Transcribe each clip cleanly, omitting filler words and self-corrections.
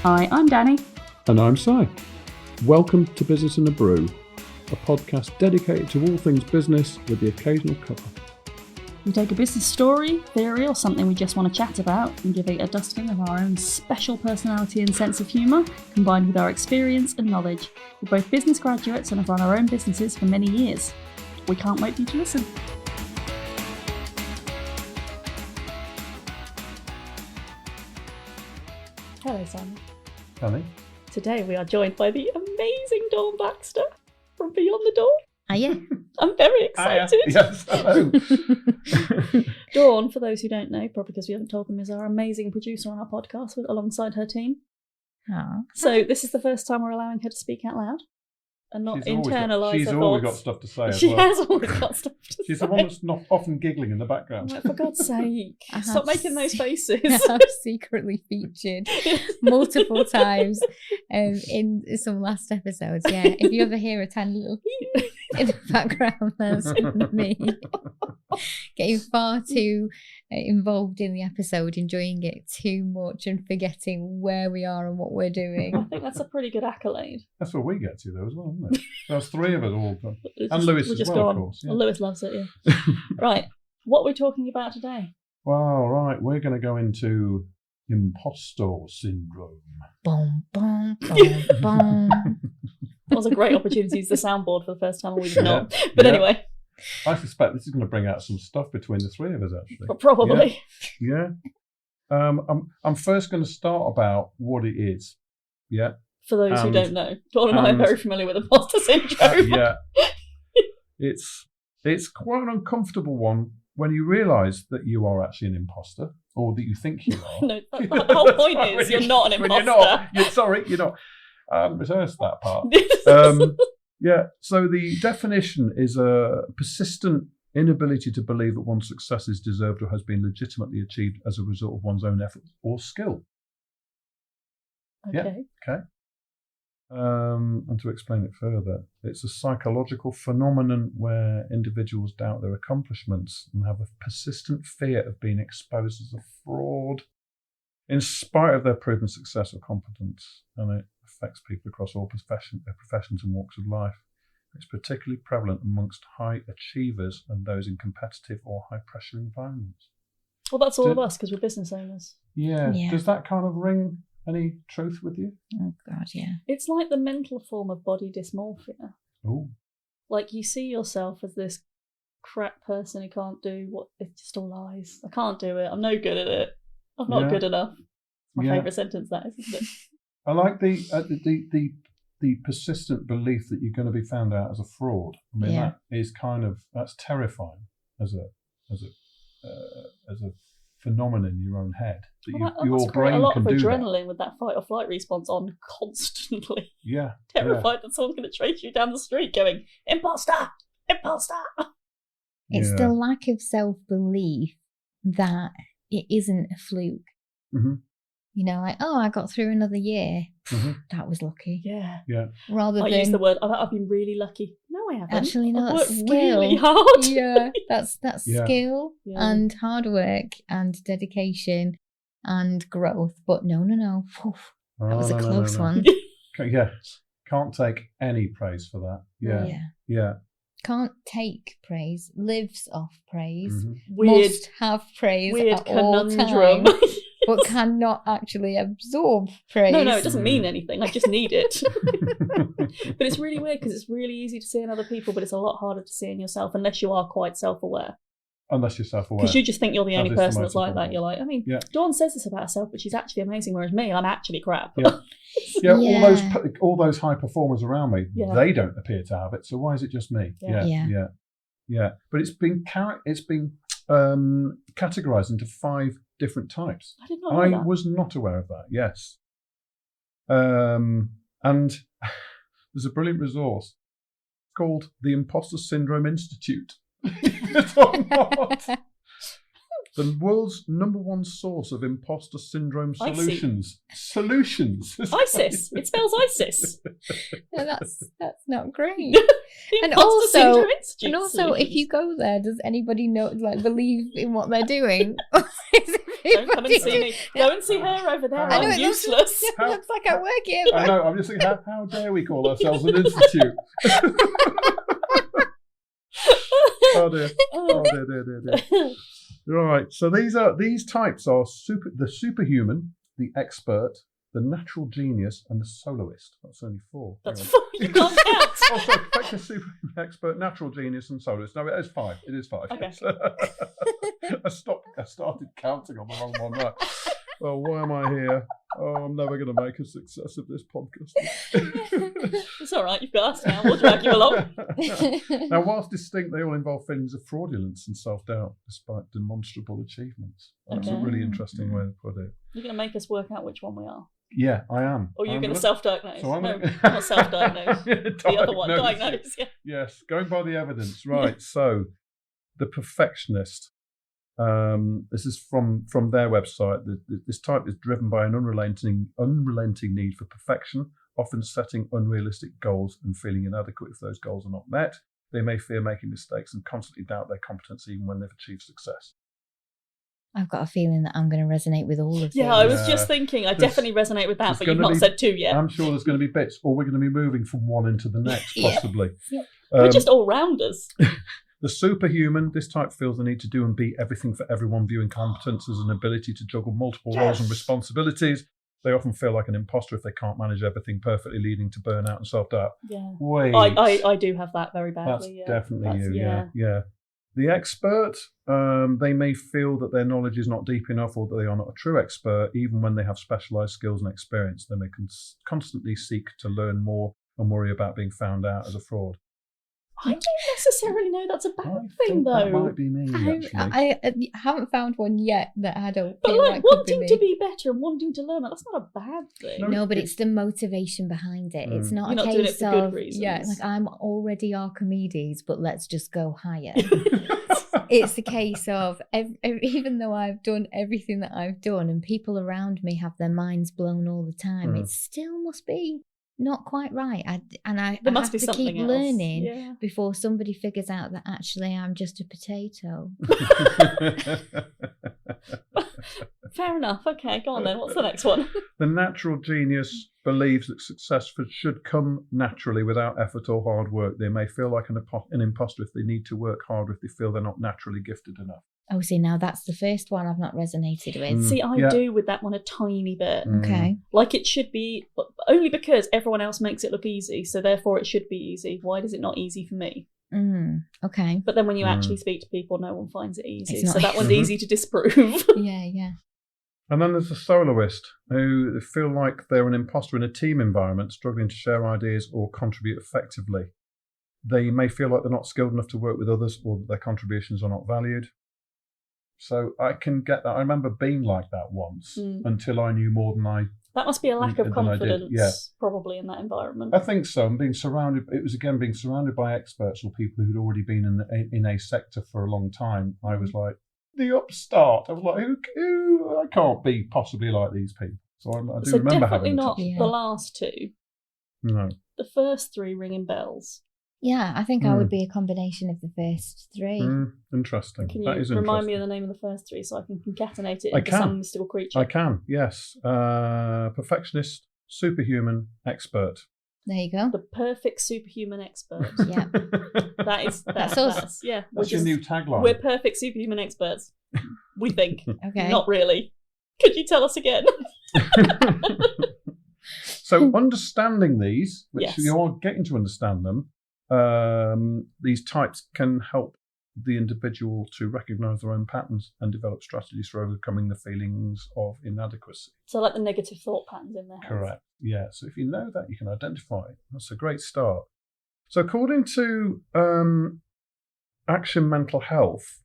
Hi, I'm Danny. And I'm Si. Welcome to Business in a Brew, a podcast dedicated to all things business with the occasional cover. We take a business story, theory, or something we just want to chat about and give it a dusting of our own special personality and sense of humour, combined with our experience and knowledge. We're both business graduates and have run our own businesses for many years. We can't wait for you to listen. Hello, Simon. Danny? Today we are joined by the amazing Dawni Baxter from Beyond the Door. Hiya. I'm very excited. Yes, hello. Dawn, for those who don't know, probably because we haven't told them, is our amazing producer on our podcast alongside her team. Aww. So this is the first time we're allowing her to speak out loud and not internalise her She's thoughts. always got stuff to say as She well. has always got stuff to say. She's the one that's not often giggling in the background. Like, for God's sake, I stop have making those faces. I've secretly featured multiple times in some last episodes. Yeah, if you ever hear a tiny little in the background, that's me getting far too involved in the episode, enjoying it too much and forgetting where we are and what we're doing. I think that's a pretty good accolade. That's what we get to though as well, isn't it? There's three of us all done. And Lewis we'll as just well, go of on. course. Yeah. Well, Lewis loves it, yeah. Right, what are we talking about today? Well, right, we're going to go into impostor syndrome. Boom, boom, boom, boom. That was a great opportunity to use the soundboard for the first time, and we did not. But anyway. I suspect this is going to bring out some stuff between the three of us, actually. Probably. Yeah. I'm first going to start about what it is. Yeah. For those who don't know, Dawn and I are very familiar with imposter syndrome. Yeah. It's quite an uncomfortable one when you realise that you are actually an imposter, or that you think you are. No, the whole point is you're not an imposter. You're not. I haven't rehearsed that part. Yeah, so the definition is a persistent inability to believe that one's success is deserved or has been legitimately achieved as a result of one's own effort or skill. Okay. Yeah, okay. And to explain it further, it's a psychological phenomenon where individuals doubt their accomplishments and have a persistent fear of being exposed as a fraud in spite of their proven success or competence. And it affects people across all professions and walks of life. It's particularly prevalent amongst high achievers and those in competitive or high-pressure environments. Well, that's all of us because we're business owners. Yeah. Does that kind of ring any truth with you? Oh, God, yeah. It's like the mental form of body dysmorphia. Oh. Like you see yourself as this crap person who can't do what, it's just all lies. I can't do it. I'm no good at it. I'm not good enough. My favourite sentence, that is, isn't it? I like the persistent belief that you're going to be found out as a fraud. I mean, that is that's terrifying as a phenomenon in your own head. That your brain a lot can of do adrenaline with that fight or flight response on constantly. Yeah, terrified that someone's going to chase you down the street, going imposter, imposter. It's the lack of self-belief that it isn't a fluke. Mm-hmm. You know, like, I got through another year. Mm-hmm. That was lucky. Yeah. Rather I than use the word, I've been really lucky. No, I haven't. Actually, no, I've that's worked skill. really hard. Yeah, that's skill and hard work and dedication and growth. But no. That was a close one. Yeah. Can't take any praise for that. Yeah. Can't take praise, lives off praise, Weird, must have praise weird at all conundrum. times, but cannot actually absorb praise. No, it doesn't mean anything. I just need it. But it's really weird because it's really easy to see in other people, but it's a lot harder to see in yourself unless you are quite self-aware. Unless you're self-aware. Because you just think you're the only person that's like that. You're like, Dawn says this about herself, but she's actually amazing, whereas me, I'm actually crap. Yeah, all those high performers around me, they don't appear to have it. So why is it just me? Yeah. But it's been categorized into 5 different types. I did not know that. I was not aware of that. Yes. And there's a brilliant resource called the Imposter Syndrome Institute. The world's #1 source of imposter syndrome solutions. ISIS. It spells ISIS. No, that's not great. And also, if you go there, does anybody believe in what they're doing? Is it Don't come and see me. Go and see her over there. I know, I'm it useless. looks like I work here. I know, I'm just thinking, how dare we call ourselves an institute? Oh dear. Oh dear. Right, so these types are the superhuman, the expert, the natural genius, and the soloist. That's only 4. That's 4. You can't count. Oh, sorry, perfectionist, superhuman, expert, natural genius, and soloist. No, it is 5. It is 5. Okay. I started counting on the wrong one. Right. Oh, why am I here? Oh, I'm never going to make a success of this podcast. It's all right. You've got us now. We'll drag you along. Now, whilst distinct, they all involve feelings of fraudulence and self-doubt, despite demonstrable achievements. That's a really interesting way to put it. You're going to make us work out which one we are. Yeah, I am. Or you're going to self-diagnose. So no, not self-diagnose. The other one, diagnose. Yeah. Yes, going by the evidence. Right, so the perfectionist. This is from their website. This type is driven by an unrelenting need for perfection, often setting unrealistic goals and feeling inadequate if those goals are not met. They may fear making mistakes and constantly doubt their competence even when they've achieved success. I've got a feeling that I'm going to resonate with all of these. Yeah, I was just thinking, I definitely resonate with that, but you've not said 2 yet. I'm sure there's going to be bits, or we're going to be moving from one into the next, possibly. Yeah. We're just all-rounders. The superhuman, this type feels the need to do and be everything for everyone, viewing competence as an ability to juggle multiple roles and responsibilities. They often feel like an imposter if they can't manage everything perfectly, leading to burnout and self-doubt. Yeah. Wait. I do have that very badly. That's definitely you, yeah. The expert, they may feel that their knowledge is not deep enough or that they are not a true expert, even when they have specialised skills and experience. They may constantly seek to learn more and worry about being found out as a fraud. I don't necessarily know that's a bad thing, though. That might be me, actually. I haven't found one yet that I don't but feel like wanting to be better and wanting to learn, that's not a bad thing. No, but it's the motivation behind it. It's not You're a not case doing it for of good reasons. yeah, like I'm already Archimedes, but let's just go higher. It's a case of even though I've done everything that I've done and people around me have their minds blown all the time, it still must be not quite right. I have to keep learning before somebody figures out that actually I'm just a potato. Fair enough. Okay, go on then. What's the next one? The natural genius believes that success should come naturally without effort or hard work. They may feel like an imposter if they need to work hard, if they feel they're not naturally gifted enough. Oh, see, now that's the first one I've not resonated with. See, I do with that one a tiny bit. Okay. Like it should be, only because everyone else makes it look easy, so therefore it should be easy. Why is it not easy for me? Okay. But then when you actually speak to people, no one finds it easy. So that one's easy to disprove. Yeah. And then there's the soloist, who feel like they're an imposter in a team environment, struggling to share ideas or contribute effectively. They may feel like they're not skilled enough to work with others or that their contributions are not valued. So I can get that. I remember being like that once until I knew more than I... That must be a lack of confidence, probably, in that environment. I think so. And being surrounded by experts or people who'd already been in a sector for a long time. I was like, the upstart. I was like, who I can't be possibly like these people. So I do remember having not the last 2. No. The first 3 ringing bells. Yeah, I think I would be a combination of the first 3. Interesting. Can you remind me of the name of the first 3 so I can concatenate it into some mystical creature? I can, yes. Perfectionist, superhuman, expert. There you go. The perfect superhuman expert. Yeah. That's us. Yeah. That's your new tagline. We're perfect superhuman experts. We think. Okay. Not really. Could you tell us again? So understanding these, which you are getting to understand them, these types can help the individual to recognise their own patterns and develop strategies for overcoming the feelings of inadequacy. So like the negative thought patterns in their head. Correct. Yeah. So if you know that, you can identify it. That's a great start. So according to Action Mental Health,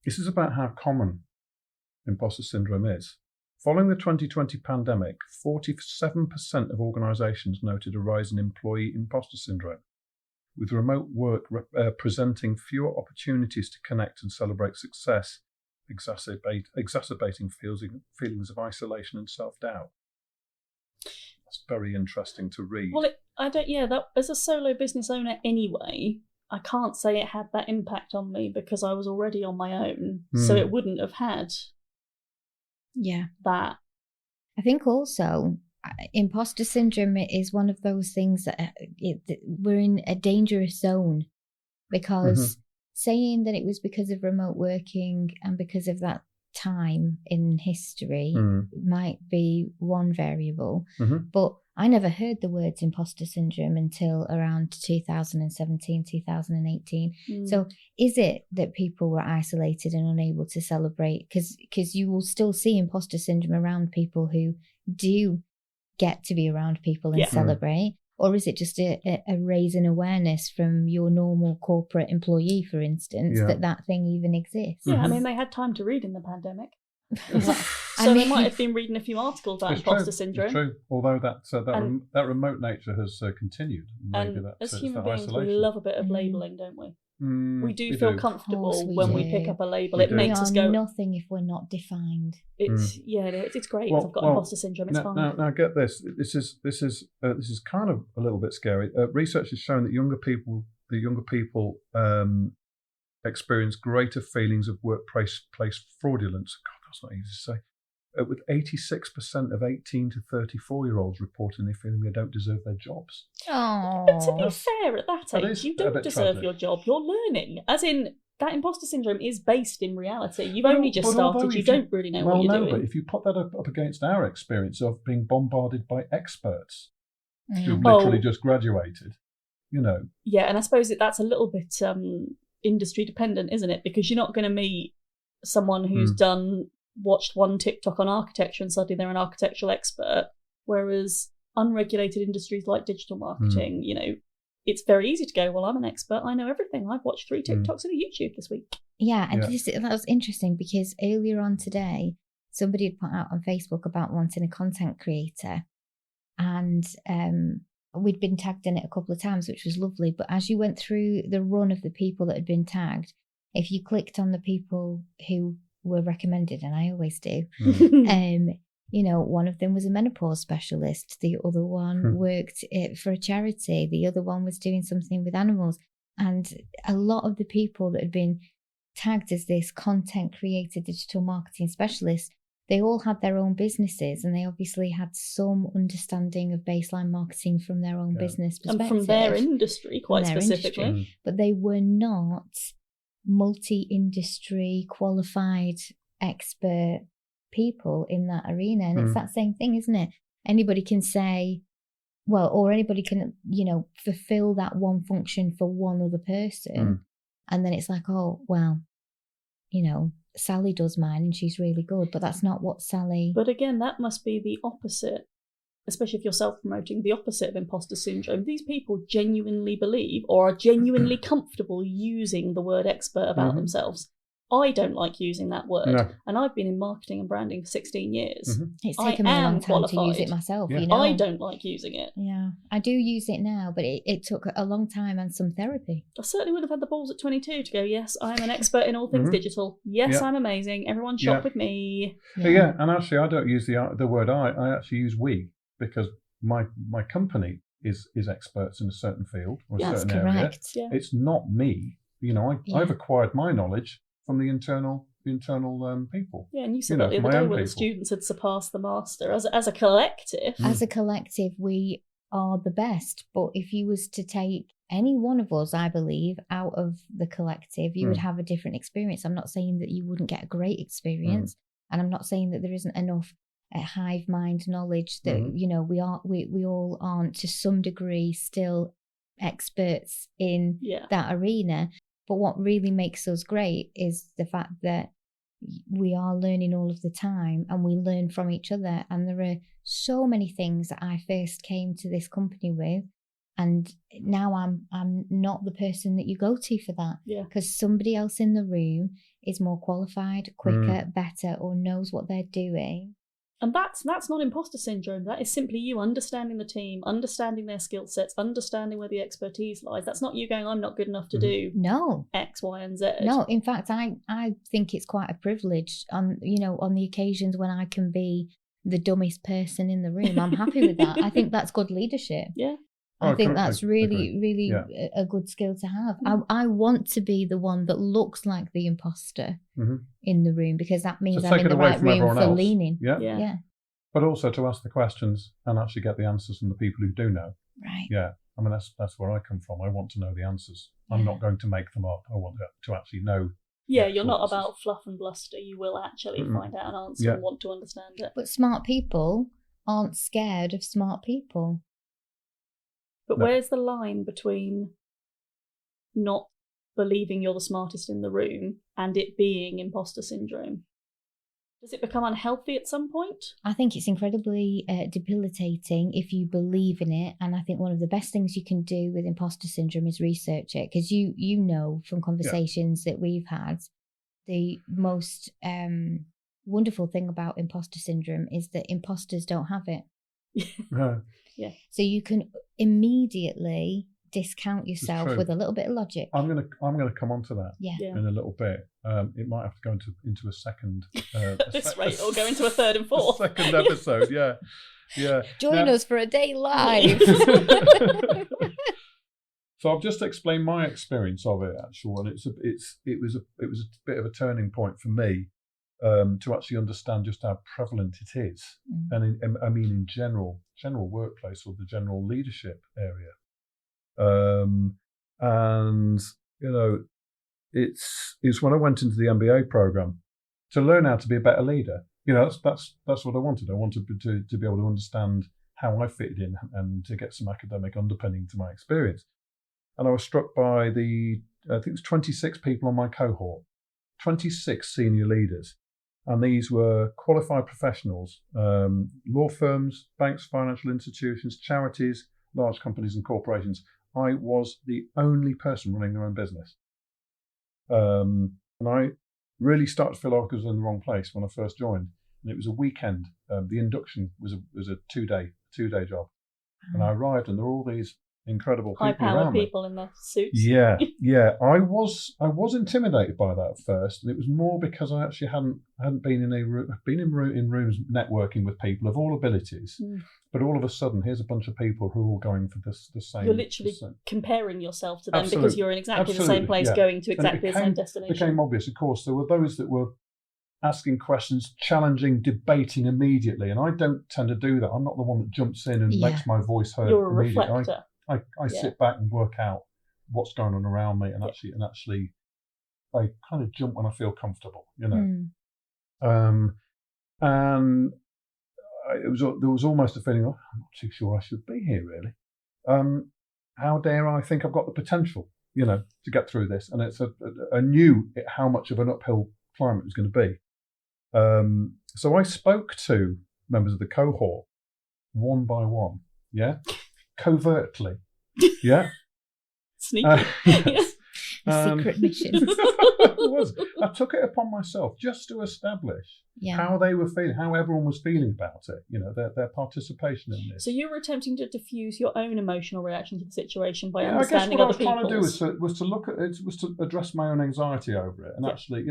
this is about how common imposter syndrome is. Following the 2020 pandemic, 47% of organisations noted a rise in employee imposter syndrome, with remote work presenting fewer opportunities to connect and celebrate success, exacerbating feelings of isolation and self-doubt. That's very interesting to read. Well, that as a solo business owner anyway, I can't say it had that impact on me because I was already on my own, so it wouldn't have had Yeah. that. I think also imposter syndrome is one of those things that we're in a dangerous zone, because saying that it was because of remote working and because of that time in history might be one variable, but I never heard the words imposter syndrome until around 2017, 2018. So is it that people were isolated and unable to celebrate? Because you will still see imposter syndrome around people who do get to be around people and celebrate. Or is it just a raise in awareness from your normal corporate employee, for instance, that thing even exists? Yeah, I mean, they had time to read in the pandemic. So they might have been reading a few articles about imposter syndrome. It's true, although that remote nature has continued. Maybe and that's as human beings, isolation. we love a bit of labelling, don't we? We do feel comfortable we when do. we pick up a label. We It do. makes us go, nothing if we're not defined. It's great. I've got imposter syndrome. It's fine. Now get this. This is kind of a little bit scary. Research has shown that younger people experience greater feelings of workplace fraudulence. God, that's not easy to say. With 86% of 18 to 34-year-olds reporting they feeling they don't deserve their jobs. Oh, But to be fair, at that age, you don't deserve your job. You're learning. As in, that imposter syndrome is based in reality. You've only just started. You don't really know what you're doing. But if you put that up against our experience of being bombarded by experts who've literally just graduated, Yeah, and I suppose that's a little bit industry dependent, isn't it? Because you're not going to meet someone who's watched one TikTok on architecture and suddenly they're an architectural expert, whereas unregulated industries like digital marketing, it's very easy to go, well, I'm an expert, I know everything, I've watched 3 TikToks and a YouTube this week. Yeah, and that was interesting because earlier on today somebody had put out on Facebook about wanting a content creator, and we'd been tagged in it a couple of times, which was lovely, but as you went through the run of the people that had been tagged, if you clicked on the people who were recommended, and I always do, one of them was a menopause specialist, the other one worked for a charity, the other one was doing something with animals, and a lot of the people that had been tagged as this content creator, digital marketing specialist, they all had their own businesses, and they obviously had some understanding of baseline marketing from their own business perspective. And from their industry, quite specifically. But they were not multi-industry qualified expert people in that arena, and it's that same thing, isn't it? Anybody can say, or anybody can fulfill that one function for one other person, and then it's like, Sally does mine and she's really good, but that's not what Sally... But again, that must be the opposite, especially if you're self-promoting, the opposite of imposter syndrome. These people genuinely believe or are genuinely comfortable using the word expert about themselves. I don't like using that word, and I've been in marketing and branding for 16 years. It's taken me a long time to use it myself. I don't like using it. Yeah, I do use it now, but it took a long time and some therapy. I certainly would have had the balls at 22 to go, yes, I'm an expert in all things digital. Yes, I'm amazing. Everyone shop with me. Yeah, and actually I don't use the word I actually use we, because my company is experts in a certain field or a certain area. Yeah. It's not me. I've acquired my knowledge from the internal people. Yeah, and you said that the other day when the students had surpassed the master. As a collective. As a collective, we are the best. But if you was to take any one of us, I believe, out of the collective, you would have a different experience. I'm not saying that you wouldn't get a great experience, and I'm not saying that there isn't enough hive mind knowledge that we all aren't to some degree still experts in that arena. But what really makes us great is the fact that we are learning all of the time, and we learn from each other. And there are so many things that I first came to this company with, and now I'm not the person that you go to for that. Yeah. Because somebody else in the room is more qualified, quicker, better, or knows what they're doing. And that's not imposter syndrome. That is simply you understanding the team, understanding their skill sets, understanding where the expertise lies. That's not you going, I'm not good enough to do X, Y, and Z. No, in fact, I think it's quite a privilege on the occasions when I can be the dumbest person in the room. I'm happy with that. I think that's good leadership. Yeah. I think that's really a good skill to have. I want to be the one that looks like the imposter in the room, because that means I'm in the right room for leaning. Yeah. But also to ask the questions and actually get the answers from the people who do know. Right. Yeah. I mean, that's where I come from. I want to know the answers. I'm not going to make them up. I want to actually know. Yeah, you're not about fluff and bluster. You will actually find out an answer and want to understand it. But smart people aren't scared of smart people. But where's the line between not believing you're the smartest in the room and it being imposter syndrome? Does it become unhealthy at some point? I think it's incredibly debilitating if you believe in it. And I think one of the best things you can do with imposter syndrome is research it. Because you know from conversations that we've had, the most wonderful thing about imposter syndrome is that imposters don't have it. Yeah. So you can immediately discount yourself with a little bit of logic. I'm gonna come on to that in a little bit. It might have to go into a second. This rate, or go into a third and fourth. Second episode, yeah. Join us for a day live. So I've just explained my experience of it, actually, and it was a bit of a turning point for me to actually understand just how prevalent it is, and in general workplace or the general leadership area. And it's when I went into the MBA program to learn how to be a better leader. That's what I wanted. I wanted to be able to understand how I fitted in and to get some academic underpinning to my experience. And I was struck by I think it was 26 people on my cohort, 26 senior leaders. And these were qualified professionals, law firms, banks, financial institutions, charities, large companies and corporations. I was the only person running their own business. And I really started to feel like I was in the wrong place when I first joined. And it was a weekend. The induction was a two-day job. And I arrived and there were all these incredible people high-powered around me. people in their suits. Yeah. I was intimidated by that at first, and it was more because I actually hadn't been in rooms networking with people of all abilities. But all of a sudden, here's a bunch of people who are all going for the same. You're literally comparing yourself to them Absolutely. because you're in exactly the same place, going to exactly the same destination. It became obvious, of course. There were those that were asking questions, challenging, debating immediately, and I don't tend to do that. I'm not the one that jumps in and makes my voice heard. You're a reflector. I sit back and work out what's going on around me, and actually, I kind of jump when I feel comfortable, And there was almost a feeling, I'm not too sure I should be here, really. How dare I think I've got the potential, to get through this? And I knew how much of an uphill climb it was going to be. So I spoke to members of the cohort one by one, covertly, sneaky. Yes. Secret mission. It was. I took it upon myself just to establish how they were feeling, how everyone was feeling about it, their participation in this. So you were attempting to diffuse your own emotional reaction to the situation by understanding other people's. I guess what I was trying to do was to look at it, was to address my own anxiety over it, and actually,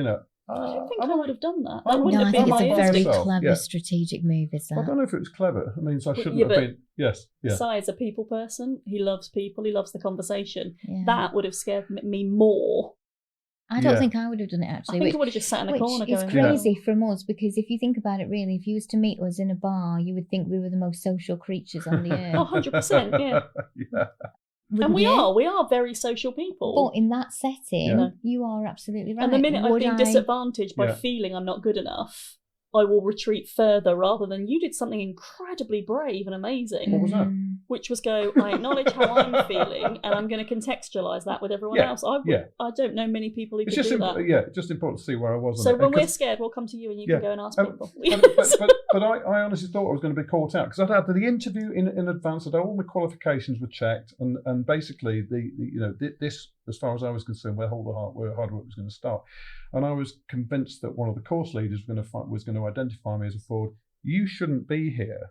I don't think I would have done that. I think it's a very clever strategic move, is that? I don't know if it was clever. It means I shouldn't have been. Yes. Yeah. Si is a people person. He loves people. He loves the conversation. Yeah. That would have scared me more. I don't think I would have done it, actually. I think I would have just sat in a corner going... It's crazy from us, because if you think about it, really, if you was to meet us in a bar, you would think we were the most social creatures on the earth. 100%, yeah. And we are very social people. But in that setting, you are absolutely right. And the minute I've been disadvantaged by feeling I'm not good enough, I will retreat further, rather than you did something incredibly brave and amazing. What was that? Which was I acknowledge how I'm feeling, and I'm going to contextualise that with everyone else. I don't know many people who could do that. Yeah, just important to see where I was. So when we're scared, we'll come to you and you can go and ask people. But I honestly thought I was going to be caught out, because I'd had the interview in advance. All my qualifications were checked, and basically this, as far as I was concerned, where hard work was going to start. And I was convinced that one of the course leaders was going to identify me as a fraud. You shouldn't be here.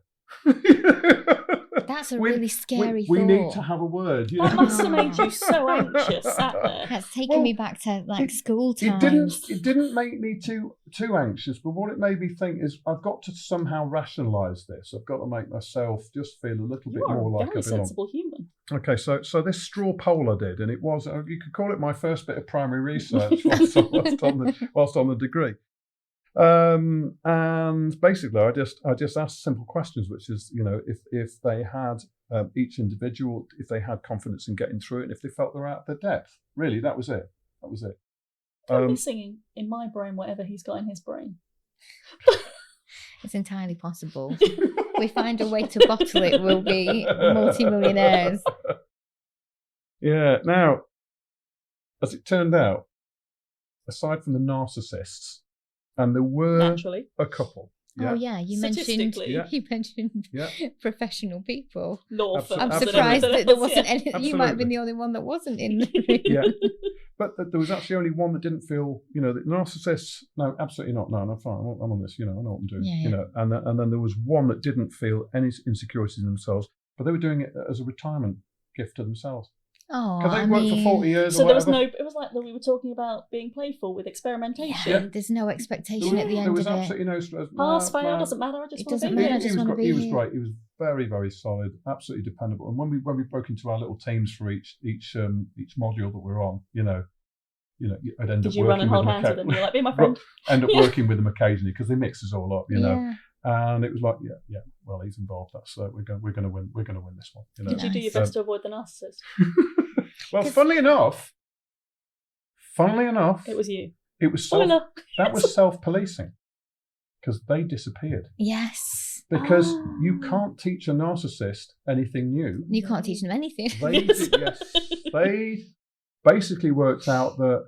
That's a really scary we thought. need to have a word. You That know? must have made you so anxious sat there. That's taking me back to school times. It didn't make me too anxious, but what it made me think is I've got to somehow rationalise this. I've got to make myself just feel a little bit more like a very I belong. sensible human. Okay, so this straw poll I did, and it was, you could call it my first bit of primary research whilst on the degree. And basically, I just asked simple questions, which is, if they had each individual, if they had confidence in getting through it, and if they felt they're out of their depth. Really, that was it. I'll be singing in my brain whatever he's got in his brain. It's entirely possible. We find a way to bottle it, we'll be multi-millionaires. Yeah. Now, as it turned out, aside from the narcissists, and there were Naturally a couple. Yeah. Oh yeah, you mentioned Yeah. professional people. Law firms. I'm surprised that there wasn't any. Absolutely. You might have been the only one that wasn't in the room. Yeah, but there was actually only one that didn't feel, the narcissists. No, absolutely not. No, I'm fine. I'm on this. I know what I'm doing. Yeah. And then there was one that didn't feel any insecurities in themselves, but they were doing it as a retirement gift to themselves. Oh, because they worked for 40 years. So or there was whatever. no. It was like we were talking about being playful with experimentation. Yeah, there's no expectation at the end There was of absolutely no stress. Pass, fail, doesn't matter. I just want to be here. He was great. He was very, very solid, absolutely dependable. And when we broke into our little teams for each module that we're on, I'd end up Did you run and hold hands with them? You're like, be my friend. End up working with them occasionally because they mix us all up, And it was like, well, he's involved. That's we're going to win. We're going to win this one. Did you do your best to avoid the narcissist? Well, funnily enough, it was you. It was that was self-policing because they disappeared. Yes. Because you can't teach a narcissist anything new. You can't teach them anything. They basically worked out that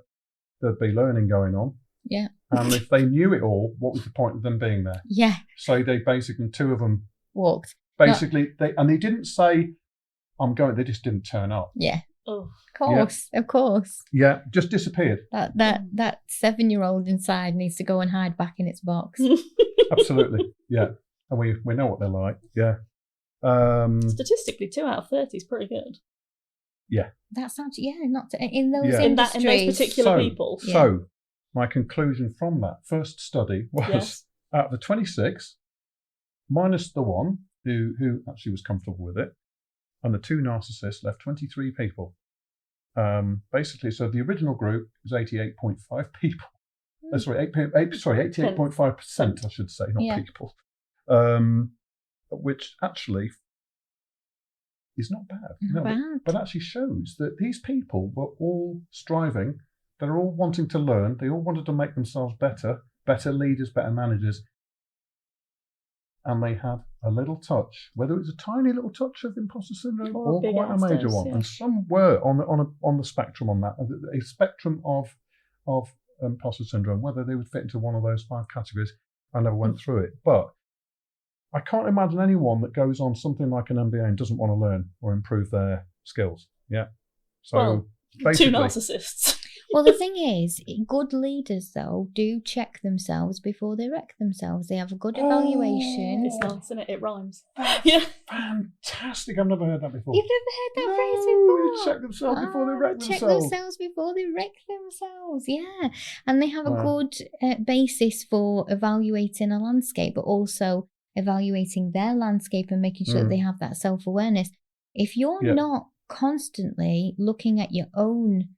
there'd be learning going on. Yeah. And if they knew it all, what was the point of them being there? Yeah. So they basically, two of them walked. Basically, they didn't say, I'm going, they just didn't turn up. Yeah. Oh, of course. Yeah, just disappeared. That 7-year-old inside needs to go and hide back in its box. Absolutely, yeah. And we know what they're like, yeah. Statistically, 2 out of 30 is pretty good. Yeah. That sounds, not to, in those industries. In those particular people. So, my conclusion from that first study was out of the 26, minus the one who actually was comfortable with it, and the 2 narcissists left 23 people. Basically, so the original group was 88.5 people. 88.5%, I should say, not people. Which actually is not bad. But actually shows that these people were all striving. They're all wanting to learn. They all wanted to make themselves better leaders, better managers. And they had a little touch, whether it was a tiny little touch of imposter syndrome or quite a major one. Yeah. And some were on the spectrum on that, a spectrum of imposter syndrome, whether they would fit into one of those 5 categories. I never went through it. But I can't imagine anyone that goes on something like an MBA and doesn't want to learn or improve their skills. Yeah. So basically, 2 narcissists. Well, the thing is, good leaders, though, do check themselves before they wreck themselves. They have a good evaluation. It's nice, isn't it? It rhymes. Yeah. Fantastic. I've never heard that before. You've never heard that phrase before? Check themselves before they wreck themselves. Check themselves before they wreck themselves, yeah. And they have a good basis for evaluating a landscape, but also evaluating their landscape and making sure that they have that self-awareness. If you're not constantly looking at your own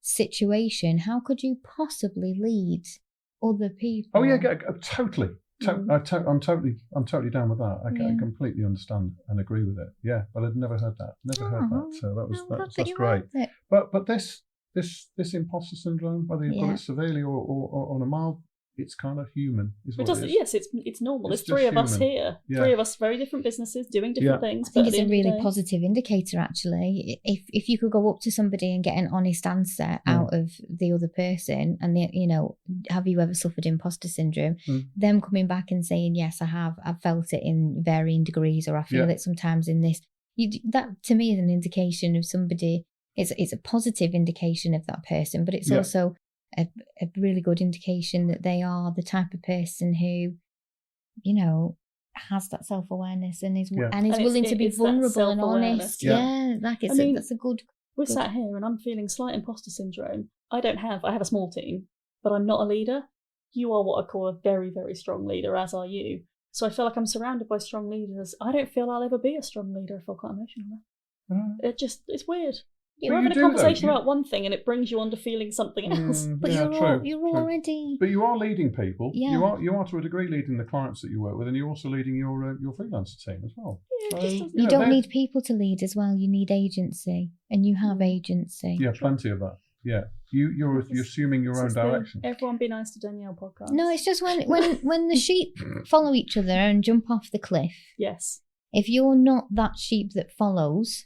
situation, how could you possibly lead other people? Oh yeah, totally. I'm totally down with that. I completely understand and agree with it. Yeah, but I'd never heard that. Heard that. So that's great. But this imposter syndrome, whether you've got it severely or on a mild, it's kind of human. Yes, it's normal. There's 3 of us here. Yeah. 3 of us, very different businesses, doing different things. I think it's a really positive indicator, actually. If you could go up to somebody and get an honest answer out of the other person, and have you ever suffered imposter syndrome? Them coming back and saying, yes, I have. I've felt it in varying degrees, or I feel it sometimes in this. That to me is an indication of somebody. It's a positive indication of that person, but it's also a really good indication that they are the type of person who, has that self-awareness and is Yeah. and is And willing to be it's that vulnerable and self-awareness. honest. Yeah. Like I mean, that's a good. We're sat here and I'm feeling slight imposter syndrome. I have a small team, but I'm not a leader. You are what I call a very, very strong leader, as are you. So I feel like I'm surrounded by strong leaders. I don't feel I'll ever be a strong leader if I'm quite emotional enough. It's weird. You're having a conversation about one thing and it brings you on to feeling something else. But you're already. But you are leading people. Yeah. You are to a degree leading the clients that you work with, and you're also leading your freelancer team as well. Yeah, you don't need people to lead as well. You need agency, and you have agency. Yeah, plenty of that. Yeah, you're assuming your own direction. Everyone be nice to Danielle podcast. No, it's just when the sheep follow each other and jump off the cliff. Yes. If you're not that sheep that follows,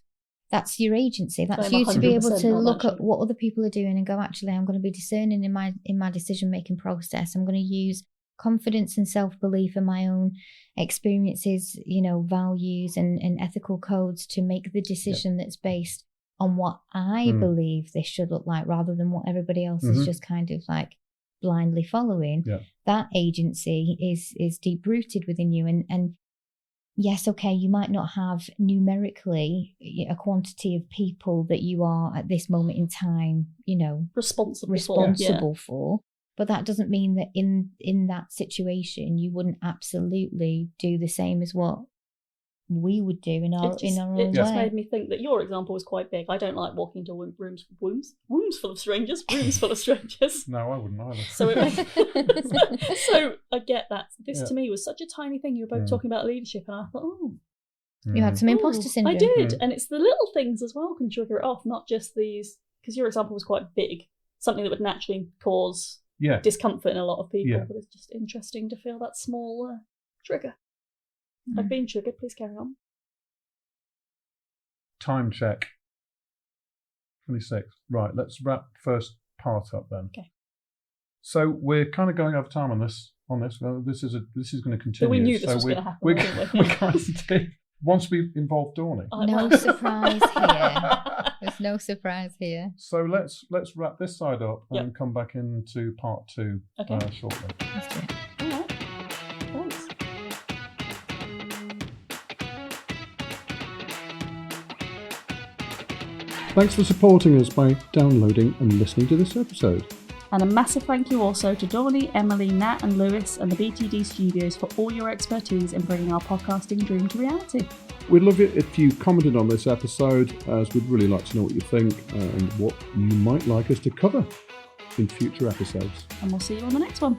that's your agency. That's you to be able to look at what other people are doing and go, actually, I'm going to be discerning in my decision making process. I'm going to use confidence and self-belief and my own experiences, values and ethical codes to make the decision that's based on what I believe this should look like, rather than what everybody else is just kind of like blindly following. Yeah. That agency is deep rooted within you, and yes, okay, you might not have numerically a quantity of people that you are at this moment in time, responsible for. But that doesn't mean that in that situation you wouldn't absolutely do the same as what we would do in our own way. It just made me think that your example was quite big. I don't like walking into rooms full of strangers. No, I wouldn't either. So so I get that. This to me was such a tiny thing. You were both talking about leadership, and I thought, you had some imposter syndrome. I did, and it's the little things as well can trigger it off, not just these. Because your example was quite big, something that would naturally cause discomfort in a lot of people. But it's just interesting to feel that small trigger. I've been triggered. Please carry on. Time check. 26. Right, let's wrap first part up then. Okay. So we're kind of going over time on this. Well, this is going to continue. But we knew this was going to happen. We kind of did. Once we've involved Dawni. No surprise here. There's no surprise here. So let's wrap this side up and come back into part 2 shortly. Let's do it. All right. Thanks. Thanks for supporting us by downloading and listening to this episode. And a massive thank you also to Dawni, Emily, Nat and Lewis and the BTD Studios for all your expertise in bringing our podcasting dream to reality. We'd love it if you commented on this episode, as we'd really like to know what you think and what you might like us to cover in future episodes. And we'll see you on the next one.